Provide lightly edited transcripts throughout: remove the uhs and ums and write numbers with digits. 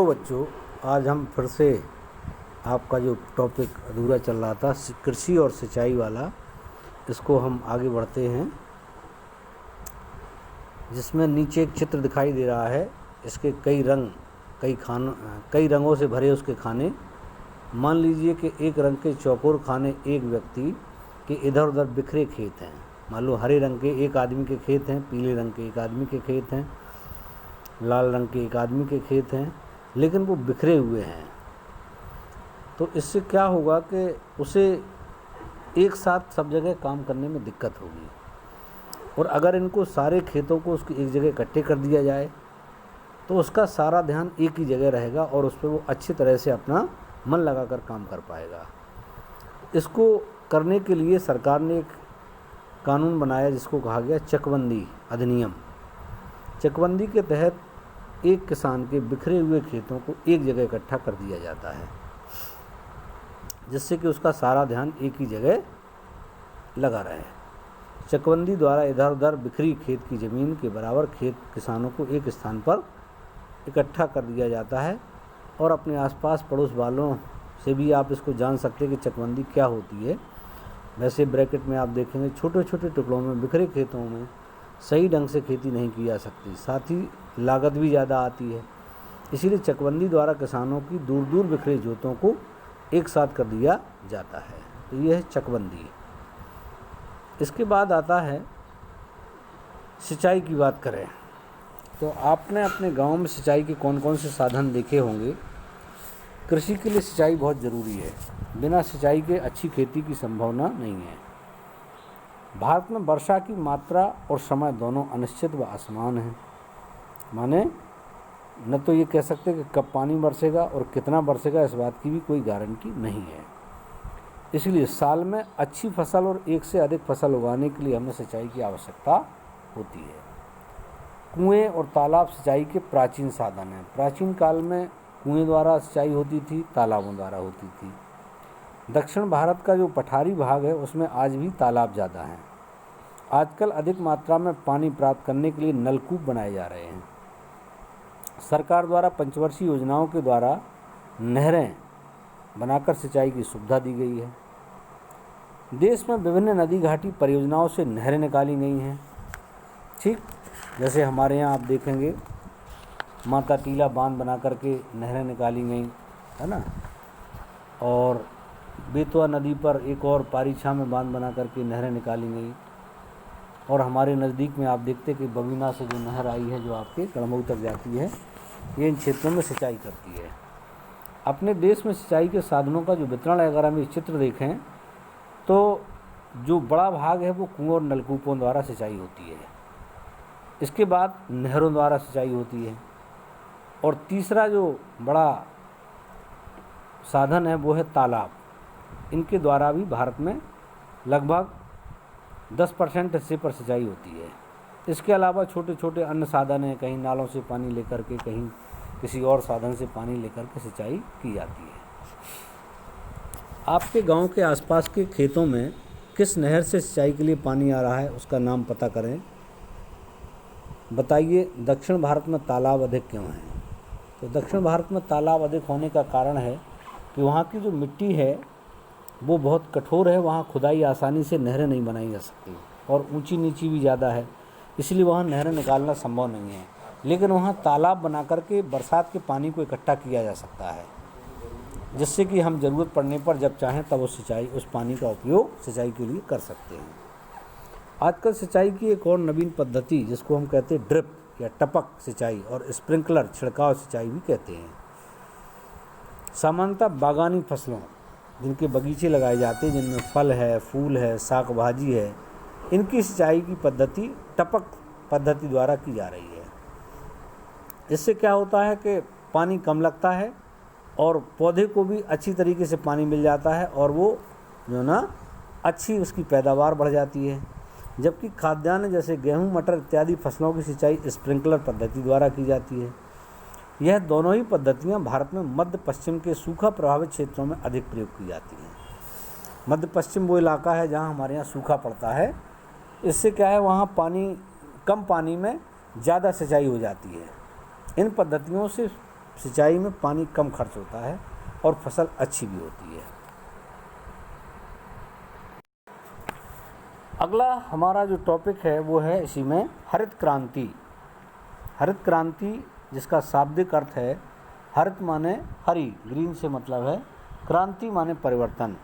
तो बच्चों, आज हम फिर से आपका जो टॉपिक अधूरा चल रहा था कृषि और सिंचाई वाला, इसको हम आगे बढ़ते हैं। जिसमें नीचे एक चित्र दिखाई दे रहा है, इसके कई रंग, कई रंगों से भरे उसके खाने। मान लीजिए कि एक रंग के चौकोर खाने एक व्यक्ति के इधर उधर बिखरे खेत हैं। मान लो हरे रंग के एक आदमी के खेत हैं, पीले रंग के एक आदमी के खेत हैं, लाल रंग के एक आदमी के खेत हैं, लेकिन वो बिखरे हुए हैं। तो इससे क्या होगा कि उसे एक साथ सब जगह काम करने में दिक्कत होगी। और अगर इनको सारे खेतों को उसकी एक जगह इकट्ठे कर दिया जाए तो उसका सारा ध्यान एक ही जगह रहेगा और उस पर वो अच्छी तरह से अपना मन लगाकर काम कर पाएगा। इसको करने के लिए सरकार ने एक कानून बनाया जिसको कहा गया चकबंदी अधिनियम। चकबंदी के तहत एक किसान के बिखरे हुए खेतों को एक जगह इकट्ठा कर दिया जाता है, जिससे कि उसका सारा ध्यान एक ही जगह लगा रहे। चकबंदी द्वारा इधर उधर बिखरी खेत की ज़मीन के बराबर खेत किसानों को एक स्थान पर इकट्ठा कर दिया जाता है। और अपने आसपास पड़ोस वालों से भी आप इसको जान सकते हैं कि चकबंदी क्या होती है। वैसे ब्रैकेट में आप देखेंगे छोटे छोटे टुकड़ों में बिखरे खेतों में सही ढंग से खेती नहीं की जा सकती, साथ ही लागत भी ज़्यादा आती है। इसीलिए चकबंदी द्वारा किसानों की दूर दूर बिखरे जोतों को एक साथ कर दिया जाता है। तो ये है चकबंदी। इसके बाद आता है सिंचाई की बात करें तो आपने अपने गांव में सिंचाई के कौन कौन से साधन देखे होंगे। कृषि के लिए सिंचाई बहुत ज़रूरी है। बिना सिंचाई के अच्छी खेती की संभावना नहीं है। भारत में वर्षा की मात्रा और समय दोनों अनिश्चित व असमान हैं। माने न तो ये कह सकते कि कब पानी बरसेगा और कितना बरसेगा, इस बात की भी कोई गारंटी नहीं है। इसलिए साल में अच्छी फसल और एक से अधिक फसल उगाने के लिए हमें सिंचाई की आवश्यकता होती है। कुएं और तालाब सिंचाई के प्राचीन साधन हैं। प्राचीन काल में कुएं द्वारा सिंचाई होती थी, तालाबों द्वारा होती थी। दक्षिण भारत का जो पठारी भाग है उसमें आज भी तालाब ज़्यादा हैं। आजकल अधिक मात्रा में पानी प्राप्त करने के लिए नलकूप बनाए जा रहे हैं। सरकार द्वारा पंचवर्षीय योजनाओं के द्वारा नहरें बनाकर सिंचाई की सुविधा दी गई है। देश में विभिन्न नदी घाटी परियोजनाओं से नहरें निकाली गई हैं। ठीक जैसे हमारे यहाँ आप देखेंगे माता टीला बांध बना करके नहरें निकाली गई है ना, और बेतवा नदी पर एक और पारीछा में बांध बना करके नहरें निकाली गई। और हमारे नज़दीक में आप देखते कि बबीना से जो नहर आई है जो आपके कड़मऊ तक जाती है, ये इन क्षेत्रों में सिंचाई करती है। अपने देश में सिंचाई के साधनों का जो वितरण है, अगर हम ये चित्र देखें तो जो बड़ा भाग है वो कुओं और नलकूपों द्वारा सिंचाई होती है। इसके बाद नहरों द्वारा सिंचाई होती है। और तीसरा जो बड़ा साधन है वो है तालाब। इनके द्वारा भी भारत में लगभग 10% हिस्से पर सिंचाई होती है। इसके अलावा छोटे छोटे अन्य साधन हैं, कहीं नालों से पानी लेकर के, कहीं किसी और साधन से पानी लेकर के सिंचाई की जाती है। आपके गांव के आसपास के खेतों में किस नहर से सिंचाई के लिए पानी आ रहा है उसका नाम पता करें। बताइए दक्षिण भारत में तालाब अधिक क्यों हैं। तो दक्षिण भारत में तालाब अधिक होने का कारण है कि वहाँ की जो मिट्टी है वो बहुत कठोर है। वहाँ खुदाई आसानी से नहरें नहीं बनाई जा सकती और ऊंची नीची भी ज़्यादा है, इसलिए वहाँ नहरें निकालना संभव नहीं है। लेकिन वहाँ तालाब बना करके बरसात के पानी को इकट्ठा किया जा सकता है, जिससे कि हम ज़रूरत पड़ने पर जब चाहें तब उस पानी का उपयोग सिंचाई के लिए कर सकते हैं। आजकल सिंचाई की एक और नवीन पद्धति जिसको हम कहते हैं ड्रिप या टपक सिंचाई और स्प्रिंकलर छिड़काव सिंचाई भी कहते हैं। सामान्यतः बागानी फसलों जिनके बगीचे लगाए जाते हैं, जिनमें फल है, फूल है, साग भाजी है, इनकी सिंचाई की पद्धति टपक पद्धति द्वारा की जा रही है। इससे क्या होता है कि पानी कम लगता है और पौधे को भी अच्छी तरीके से पानी मिल जाता है और वो जो ना अच्छी उसकी पैदावार बढ़ जाती है। जबकि खाद्यान्न जैसे गेहूं, मटर इत्यादि फसलों की सिंचाई स्प्रिंकलर पद्धति द्वारा की जाती है। यह दोनों ही पद्धतियां भारत में मध्य पश्चिम के सूखा प्रभावित क्षेत्रों में अधिक प्रयोग की जाती हैं। मध्य पश्चिम वो इलाका है जहां हमारे यहाँ सूखा पड़ता है। इससे क्या है, वहाँ पानी कम पानी में ज़्यादा सिंचाई हो जाती है। इन पद्धतियों से सिंचाई में पानी कम खर्च होता है और फसल अच्छी भी होती है। अगला हमारा जो टॉपिक है वो है इसी में हरित क्रांति। हरित क्रांति जिसका शाब्दिक अर्थ है हरित माने हरी, ग्रीन से मतलब है, क्रांति माने परिवर्तन।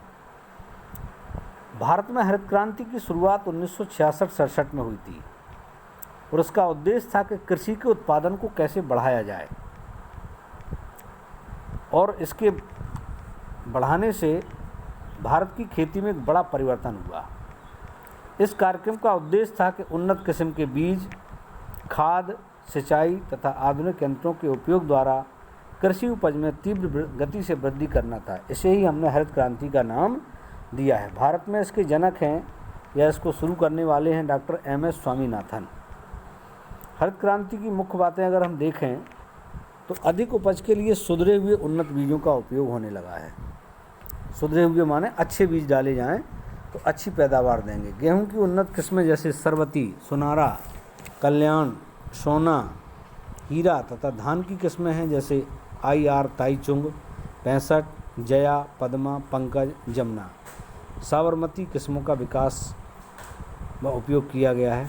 भारत में हरित क्रांति की शुरुआत 1966-67 में हुई थी और उसका उद्देश्य था कि कृषि के उत्पादन को कैसे बढ़ाया जाए और इसके बढ़ाने से भारत की खेती में एक बड़ा परिवर्तन हुआ। इस कार्यक्रम का उद्देश्य था कि उन्नत किस्म के बीज, खाद, सिंचाई तथा आधुनिक यंत्रों के उपयोग द्वारा कृषि उपज में तीव्र गति से वृद्धि करना था। इसे ही हमने हरित क्रांति का नाम दिया है। भारत में इसके जनक हैं या इसको शुरू करने वाले हैं डॉक्टर एम.एस. स्वामीनाथन। हरित क्रांति की मुख्य बातें अगर हम देखें तो अधिक उपज के लिए सुधरे हुए उन्नत बीजों का उपयोग होने लगा है। सुधरे हुए माने अच्छे बीज डाले जाएं तो अच्छी पैदावार देंगे। गेहूं की उन्नत किस्में जैसे सरवती, सुनारा, कल्याण, सोना, हीरा तथा धान की किस्में हैं जैसे IR, ताईचुंग, 65, जया, पद्मा, पंकज, जमुना, साबरमती किस्मों का विकास व उपयोग किया गया है।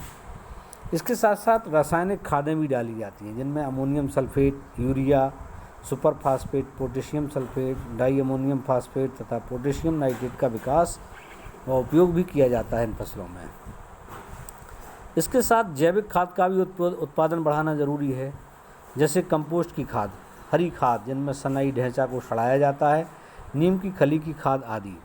इसके साथ साथ रासायनिक खादें भी डाली जाती हैं जिनमें ammonium sulphate, urea, super phosphate, potassium sulphate, di ammonium phosphate तथा पोटेशियम नाइट्रेट का विकास व उपयोग भी किया जाता है इन फसलों में। इसके साथ जैविक खाद का भी उत्पादन बढ़ाना जरूरी है, जैसे कंपोस्ट की खाद, हरी खाद जिनमें सनई ढैंचा को सड़ाया जाता है, नीम की खली की खाद आदि।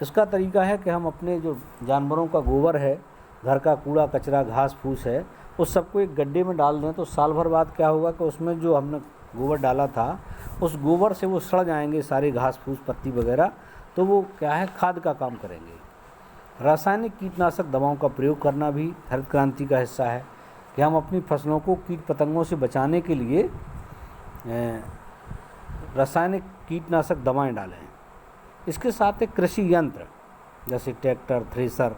इसका तरीका है कि हम अपने जो जानवरों का गोबर है, घर का कूड़ा कचरा, घास फूस है, उस सबको एक गड्ढे में डाल दें तो साल भर बाद क्या होगा कि उसमें जो हमने गोबर डाला था उस गोबर से वो सड़ जाएंगे सारे घास फूस, पत्ती वगैरह, तो वो क्या है खाद का काम करेंगे। रासायनिक कीटनाशक दवाओं का प्रयोग करना भी हरित क्रांति का हिस्सा है कि हम अपनी फसलों को कीट पतंगों से बचाने के लिए रासायनिक कीटनाशक दवाएं डालें। इसके साथ एक कृषि यंत्र जैसे ट्रैक्टर, थ्रेसर,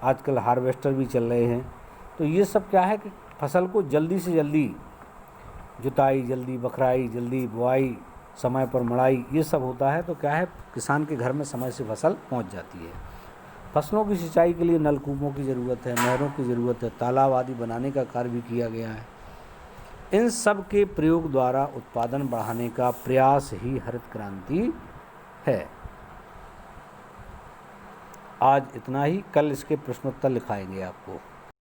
आजकल हार्वेस्टर भी चल रहे हैं, तो ये सब क्या है कि फसल को जल्दी से जल्दी जुताई, जल्दी बखराई, जल्दी बुआई, समय पर मड़ाई, ये सब होता है। तो क्या है किसान के घर में समय से फसल पहुंच जाती है। फसलों की सिंचाई के लिए नलकूपों की ज़रूरत है, नहरों की ज़रूरत है, तालाब आदि बनाने का कार्य भी किया गया है। इन सब के प्रयोग द्वारा उत्पादन बढ़ाने का प्रयास ही हरित क्रांति है। आज इतना ही, कल इसके प्रश्नोत्तर लिखाएंगे आपको।